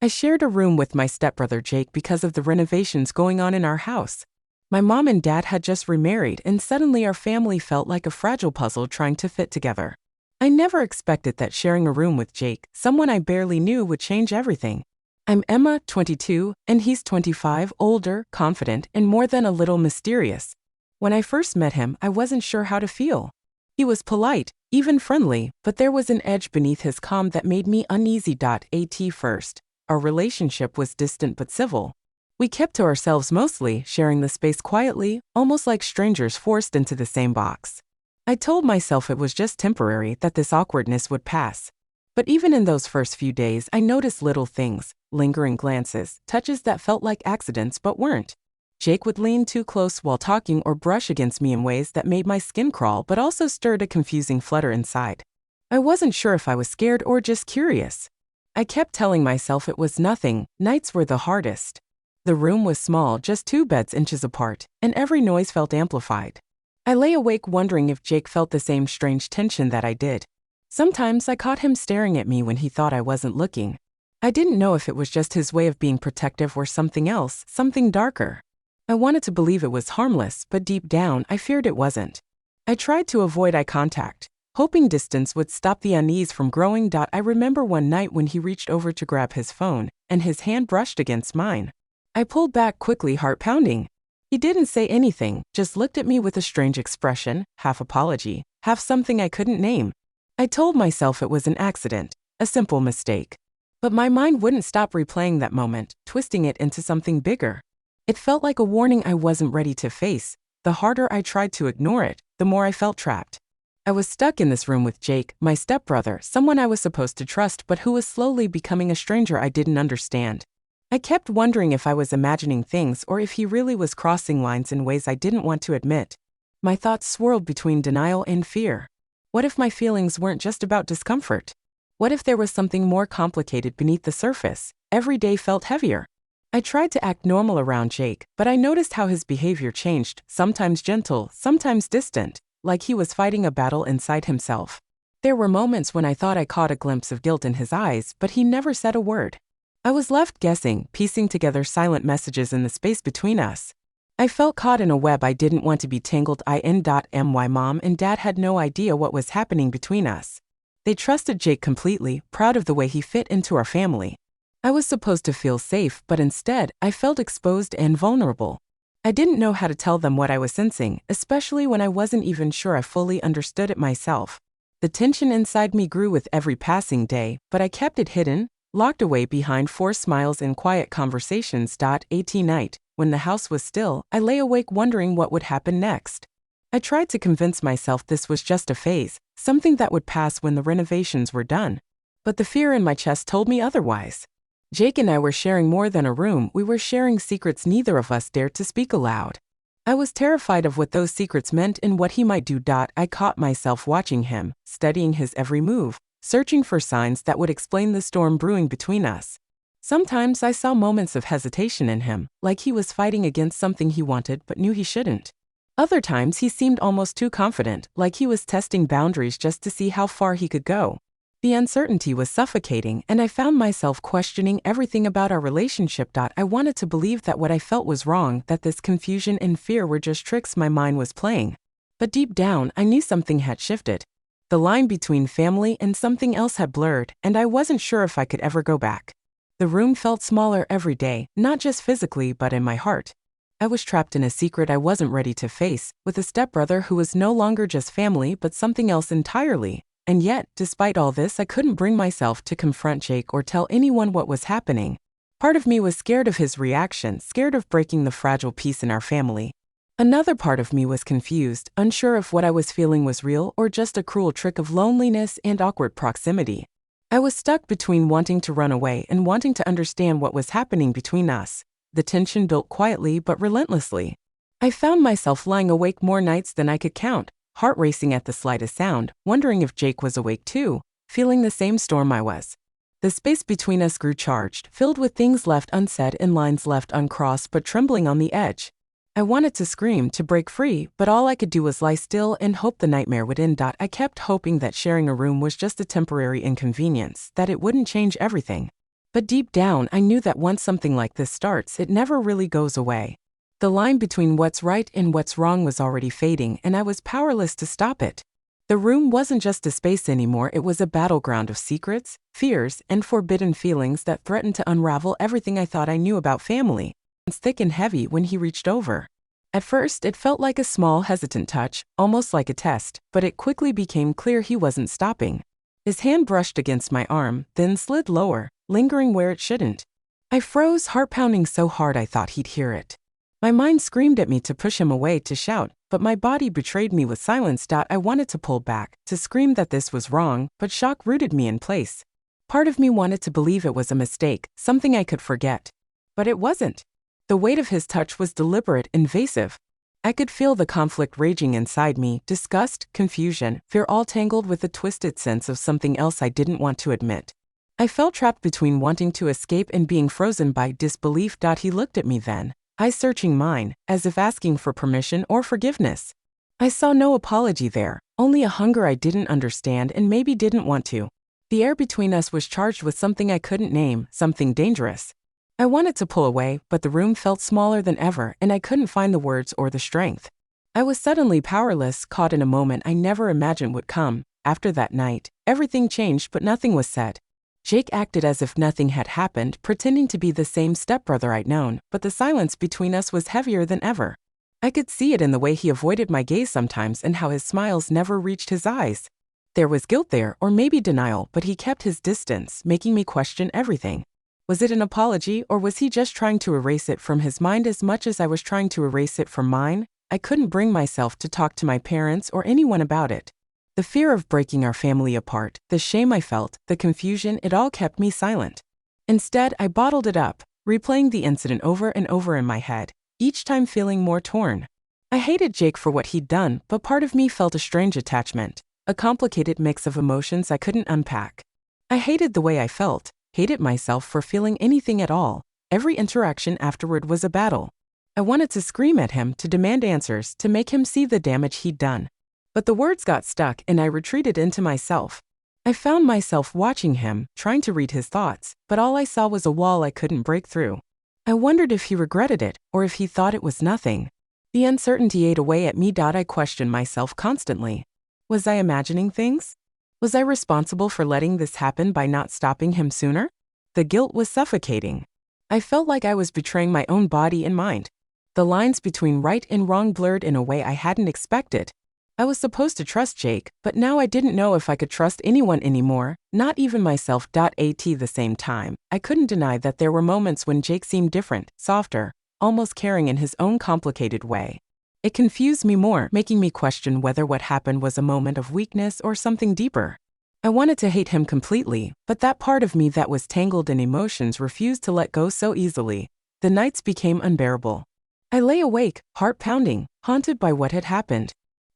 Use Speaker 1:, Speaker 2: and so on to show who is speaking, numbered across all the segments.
Speaker 1: I shared a room with my stepbrother Jake because of the renovations going on in our house. My mom and dad had just remarried, and suddenly our family felt like a fragile puzzle trying to fit together. I never expected that sharing a room with Jake, someone I barely knew, would change everything. I'm Emma, 22, and he's 25, older, confident, and more than a little mysterious. When I first met him, I wasn't sure how to feel. He was polite, even friendly, but there was an edge beneath his calm that made me uneasy. At first, our relationship was distant but civil. We kept to ourselves mostly, sharing the space quietly, almost like strangers forced into the same box. I told myself it was just temporary, that this awkwardness would pass. But even in those first few days, I noticed little things, lingering glances, touches that felt like accidents but weren't. Jake would lean too close while talking or brush against me in ways that made my skin crawl but also stirred a confusing flutter inside. I wasn't sure if I was scared or just curious. I kept telling myself it was nothing. Nights were the hardest. The room was small, just 2 beds inches apart, and every noise felt amplified. I lay awake wondering if Jake felt the same strange tension that I did. Sometimes I caught him staring at me when he thought I wasn't looking. I didn't know if it was just his way of being protective or something else, something darker. I wanted to believe it was harmless, but deep down, I feared it wasn't. I tried to avoid eye contact, hoping distance would stop the unease from growing. I remember one night when he reached over to grab his phone, and his hand brushed against mine. I pulled back quickly, heart pounding. He didn't say anything, just looked at me with a strange expression, half apology, half something I couldn't name. I told myself it was an accident, a simple mistake. But my mind wouldn't stop replaying that moment, twisting it into something bigger. It felt like a warning I wasn't ready to face. The harder I tried to ignore it, the more I felt trapped. I was stuck in this room with Jake, my stepbrother, someone I was supposed to trust but who was slowly becoming a stranger I didn't understand. I kept wondering if I was imagining things or if he really was crossing lines in ways I didn't want to admit. My thoughts swirled between denial and fear. What if my feelings weren't just about discomfort? What if there was something more complicated beneath the surface? Every day felt heavier. I tried to act normal around Jake, but I noticed how his behavior changed, sometimes gentle, sometimes distant, like he was fighting a battle inside himself. There were moments when I thought I caught a glimpse of guilt in his eyes, but he never said a word. I was left guessing, piecing together silent messages in the space between us. I felt caught in a web I didn't want to be tangled in. My mom and dad had no idea what was happening between us. They trusted Jake completely, proud of the way he fit into our family. I was supposed to feel safe, but instead, I felt exposed and vulnerable. I didn't know how to tell them what I was sensing, especially when I wasn't even sure I fully understood it myself. The tension inside me grew with every passing day, but I kept it hidden, locked away behind forced smiles and quiet conversations. At night, when the house was still, I lay awake wondering what would happen next. I tried to convince myself this was just a phase, something that would pass when the renovations were done. But the fear in my chest told me otherwise. Jake and I were sharing more than a room. We were sharing secrets neither of us dared to speak aloud. I was terrified of what those secrets meant and what he might do. I caught myself watching him, studying his every move, searching for signs that would explain the storm brewing between us. Sometimes I saw moments of hesitation in him, like he was fighting against something he wanted but knew he shouldn't. Other times he seemed almost too confident, like he was testing boundaries just to see how far he could go. The uncertainty was suffocating, and I found myself questioning everything about our relationship. I wanted to believe that what I felt was wrong, that this confusion and fear were just tricks my mind was playing. But deep down, I knew something had shifted. The line between family and something else had blurred, and I wasn't sure if I could ever go back. The room felt smaller every day, not just physically but in my heart. I was trapped in a secret I wasn't ready to face, with a stepbrother who was no longer just family but something else entirely. And yet, despite all this, I couldn't bring myself to confront Jake or tell anyone what was happening. Part of me was scared of his reaction, scared of breaking the fragile peace in our family. Another part of me was confused, unsure if what I was feeling was real or just a cruel trick of loneliness and awkward proximity. I was stuck between wanting to run away and wanting to understand what was happening between us. The tension built quietly but relentlessly. I found myself lying awake more nights than I could count, heart racing at the slightest sound, wondering if Jake was awake too, feeling the same storm I was. The space between us grew charged, filled with things left unsaid and lines left uncrossed but trembling on the edge. I wanted to scream, to break free, but all I could do was lie still and hope the nightmare would end. I kept hoping that sharing a room was just a temporary inconvenience, that it wouldn't change everything. But deep down, I knew that once something like this starts, it never really goes away. The line between what's right and what's wrong was already fading, and I was powerless to stop it. The room wasn't just a space anymore, it was a battleground of secrets, fears, and forbidden feelings that threatened to unravel everything I thought I knew about family. It was thick and heavy when he reached over. At first, it felt like a small, hesitant touch, almost like a test, but it quickly became clear he wasn't stopping. His hand brushed against my arm, then slid lower, lingering where it shouldn't. I froze, heart pounding so hard I thought he'd hear it. My mind screamed at me to push him away, to shout, but my body betrayed me with silence. I wanted to pull back, to scream that this was wrong, but shock rooted me in place. Part of me wanted to believe it was a mistake, something I could forget. But it wasn't. The weight of his touch was deliberate, invasive. I could feel the conflict raging inside me, disgust, confusion, fear, all tangled with a twisted sense of something else I didn't want to admit. I felt trapped between wanting to escape and being frozen by disbelief. He looked at me then, eyes searching mine, as if asking for permission or forgiveness. I saw no apology there, only a hunger I didn't understand and maybe didn't want to. The air between us was charged with something I couldn't name, something dangerous. I wanted to pull away, but the room felt smaller than ever, and I couldn't find the words or the strength. I was suddenly powerless, caught in a moment I never imagined would come. After that night, everything changed, but nothing was said. Jake acted as if nothing had happened, pretending to be the same stepbrother I'd known, but the silence between us was heavier than ever. I could see it in the way he avoided my gaze sometimes and how his smiles never reached his eyes. There was guilt there, or maybe denial, but he kept his distance, making me question everything. Was it an apology, or was he just trying to erase it from his mind as much as I was trying to erase it from mine? I couldn't bring myself to talk to my parents or anyone about it. The fear of breaking our family apart, the shame I felt, the confusion, it all kept me silent. Instead, I bottled it up, replaying the incident over and over in my head, each time feeling more torn. I hated Jake for what he'd done, but part of me felt a strange attachment, a complicated mix of emotions I couldn't unpack. I hated the way I felt, hated myself for feeling anything at all. Every interaction afterward was a battle. I wanted to scream at him, to demand answers, to make him see the damage he'd done. But the words got stuck and I retreated into myself. I found myself watching him, trying to read his thoughts, but all I saw was a wall I couldn't break through. I wondered if he regretted it, or if he thought it was nothing. The uncertainty ate away at me. I questioned myself constantly. Was I imagining things? Was I responsible for letting this happen by not stopping him sooner? The guilt was suffocating. I felt like I was betraying my own body and mind. The lines between right and wrong blurred in a way I hadn't expected. I was supposed to trust Jake, but now I didn't know if I could trust anyone anymore, not even myself. At the same time, I couldn't deny that there were moments when Jake seemed different, softer, almost caring in his own complicated way. It confused me more, making me question whether what happened was a moment of weakness or something deeper. I wanted to hate him completely, but that part of me that was tangled in emotions refused to let go so easily. The nights became unbearable. I lay awake, heart pounding, haunted by what had happened.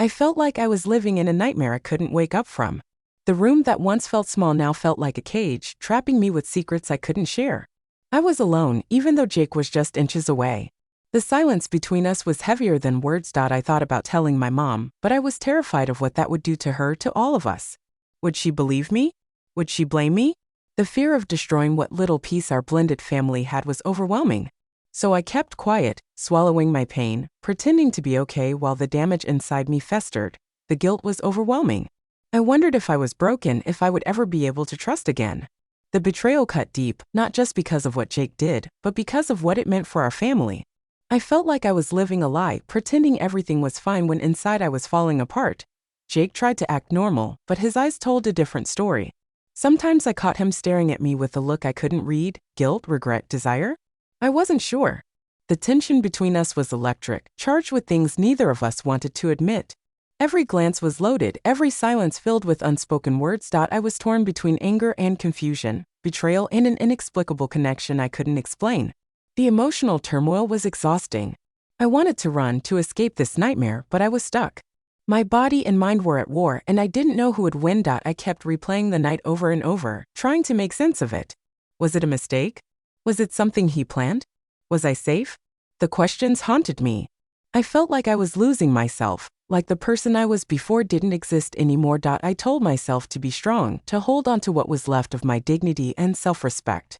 Speaker 1: I felt like I was living in a nightmare I couldn't wake up from. The room that once felt small now felt like a cage, trapping me with secrets I couldn't share. I was alone, even though Jake was just inches away. The silence between us was heavier than words. I thought about telling my mom, but I was terrified of what that would do to her, to all of us. Would she believe me? Would she blame me? The fear of destroying what little peace our blended family had was overwhelming. So I kept quiet, swallowing my pain, pretending to be okay while the damage inside me festered. The guilt was overwhelming. I wondered if I was broken, if I would ever be able to trust again. The betrayal cut deep, not just because of what Jake did, but because of what it meant for our family. I felt like I was living a lie, pretending everything was fine when inside I was falling apart. Jake tried to act normal, but his eyes told a different story. Sometimes I caught him staring at me with a look I couldn't read, guilt, regret, desire. I wasn't sure. The tension between us was electric, charged with things neither of us wanted to admit. Every glance was loaded, every silence filled with unspoken words. I was torn between anger and confusion, betrayal and an inexplicable connection I couldn't explain. The emotional turmoil was exhausting. I wanted to run, to escape this nightmare, but I was stuck. My body and mind were at war, and I didn't know who would win. I kept replaying the night over and over, trying to make sense of it. Was it a mistake? Was it something he planned? Was I safe? The questions haunted me. I felt like I was losing myself, like the person I was before didn't exist anymore. I told myself to be strong, to hold on to what was left of my dignity and self-respect.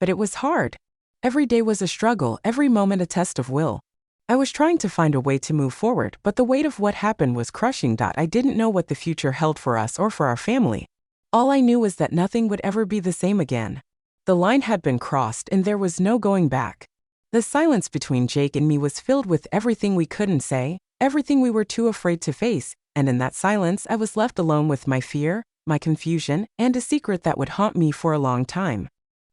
Speaker 1: But it was hard. Every day was a struggle, every moment a test of will. I was trying to find a way to move forward, but the weight of what happened was crushing. I didn't know what the future held for us or for our family. All I knew was that nothing would ever be the same again. The line had been crossed and there was no going back. The silence between Jake and me was filled with everything we couldn't say, everything we were too afraid to face, and in that silence I was left alone with my fear, my confusion, and a secret that would haunt me for a long time.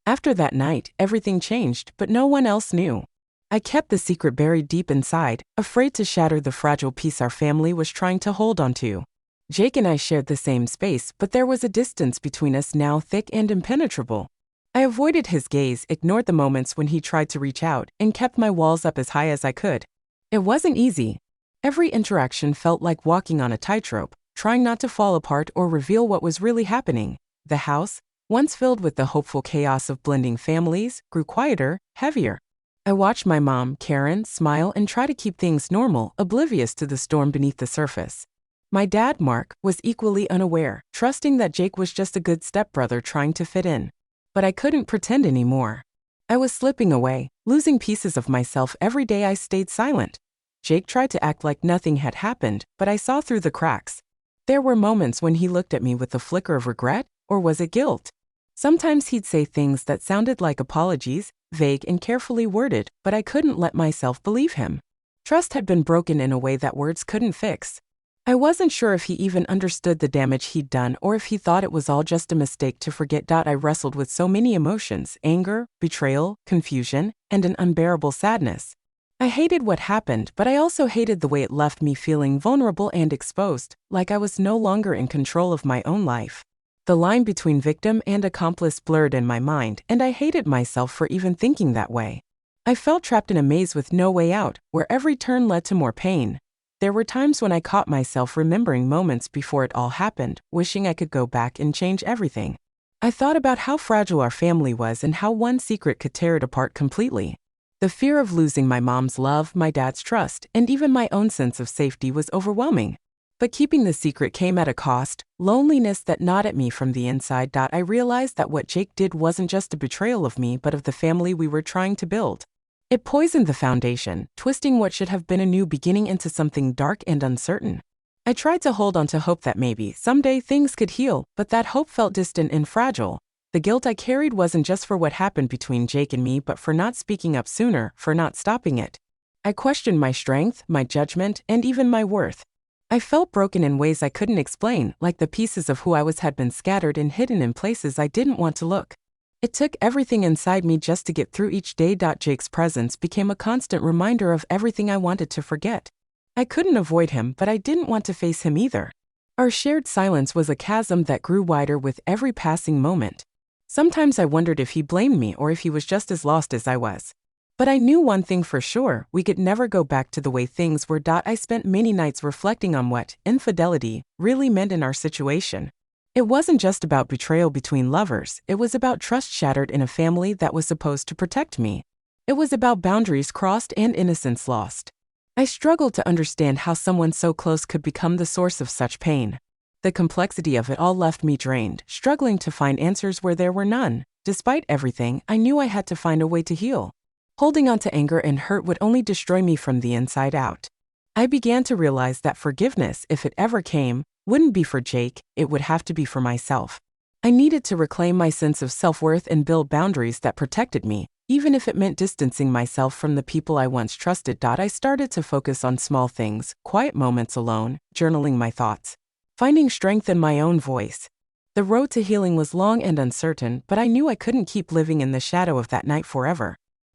Speaker 1: After that night, everything changed, but no one else knew. I kept the secret buried deep inside, afraid to shatter the fragile piece our family was trying to hold onto. Jake and I shared the same space, but there was a distance between us now thick and impenetrable. I avoided his gaze, ignored the moments when he tried to reach out, and kept my walls up as high as I could. It wasn't easy. Every interaction felt like walking on a tightrope, trying not to fall apart or reveal what was really happening. The house, once filled with the hopeful chaos of blending families, grew quieter, heavier. I watched my mom, Karen, smile and try to keep things normal, oblivious to the storm beneath the surface. My dad, Mark, was equally unaware, trusting that Jake was just a good stepbrother trying to fit in. But I couldn't pretend anymore. I was slipping away, losing pieces of myself every day I stayed silent. Jake tried to act like nothing had happened, but I saw through the cracks. There were moments when he looked at me with a flicker of regret, or was it guilt? Sometimes he'd say things that sounded like apologies, vague and carefully worded, but I couldn't let myself believe him. Trust had been broken in a way that words couldn't fix. I wasn't sure if he even understood the damage he'd done or if he thought it was all just a mistake to forget. I wrestled with so many emotions: anger, betrayal, confusion, and an unbearable sadness. I hated what happened, but I also hated the way it left me feeling vulnerable and exposed, like I was no longer in control of my own life. The line between victim and accomplice blurred in my mind, and I hated myself for even thinking that way. I felt trapped in a maze with no way out, where every turn led to more pain. There were times when I caught myself remembering moments before it all happened, wishing I could go back and change everything. I thought about how fragile our family was and how one secret could tear it apart completely. The fear of losing my mom's love, my dad's trust, and even my own sense of safety was overwhelming. But keeping the secret came at a cost, loneliness that gnawed at me from the inside. I realized that what Jake did wasn't just a betrayal of me but of the family we were trying to build. It poisoned the foundation, twisting what should have been a new beginning into something dark and uncertain. I tried to hold on to hope that maybe someday things could heal, but that hope felt distant and fragile. The guilt I carried wasn't just for what happened between Jake and me, but for not speaking up sooner, for not stopping it. I questioned my strength, my judgment, and even my worth. I felt broken in ways I couldn't explain, like the pieces of who I was had been scattered and hidden in places I didn't want to look. It took everything inside me just to get through each day. Jake's presence became a constant reminder of everything I wanted to forget. I couldn't avoid him, but I didn't want to face him either. Our shared silence was a chasm that grew wider with every passing moment. Sometimes I wondered if he blamed me or if he was just as lost as I was. But I knew one thing for sure: we could never go back to the way things were. I spent many nights reflecting on what infidelity really meant in our situation. It wasn't just about betrayal between lovers, it was about trust shattered in a family that was supposed to protect me. It was about boundaries crossed and innocence lost. I struggled to understand how someone so close could become the source of such pain. The complexity of it all left me drained, struggling to find answers where there were none. Despite everything, I knew I had to find a way to heal. Holding on to anger and hurt would only destroy me from the inside out. I began to realize that forgiveness, if it ever came, wouldn't be for Jake, it would have to be for myself. I needed to reclaim my sense of self-worth and build boundaries that protected me, even if it meant distancing myself from the people I once trusted. I started to focus on small things, quiet moments alone, journaling my thoughts, finding strength in my own voice. The road to healing was long and uncertain, but I knew I couldn't keep living in the shadow of that night forever.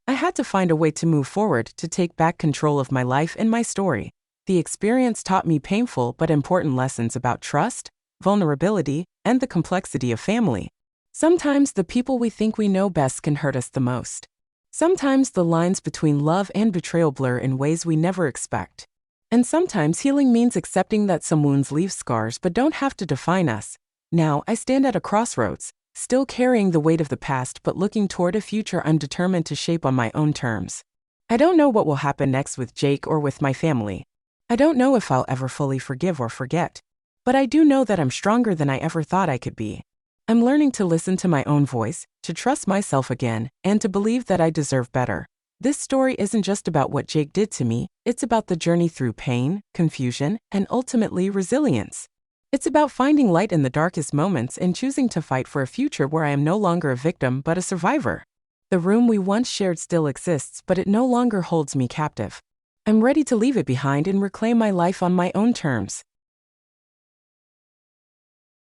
Speaker 1: I had to find a way to move forward, to take back control of my life and my story. The experience taught me painful but important lessons about trust, vulnerability, and the complexity of family. Sometimes the people we think we know best can hurt us the most. Sometimes the lines between love and betrayal blur in ways we never expect. And sometimes healing means accepting that some wounds leave scars but don't have to define us. Now I stand at a crossroads, still carrying the weight of the past but looking toward a future I'm determined to shape on my own terms. I don't know what will happen next with Jake or with my family. I don't know if I'll ever fully forgive or forget. But I do know that I'm stronger than I ever thought I could be. I'm learning to listen to my own voice, to trust myself again, and to believe that I deserve better. This story isn't just about what Jake did to me, it's about the journey through pain, confusion, and ultimately resilience. It's about finding light in the darkest moments and choosing to fight for a future where I am no longer a victim but a survivor. The room we once shared still exists, but it no longer holds me captive. I'm ready to leave it behind and reclaim my life on my own terms.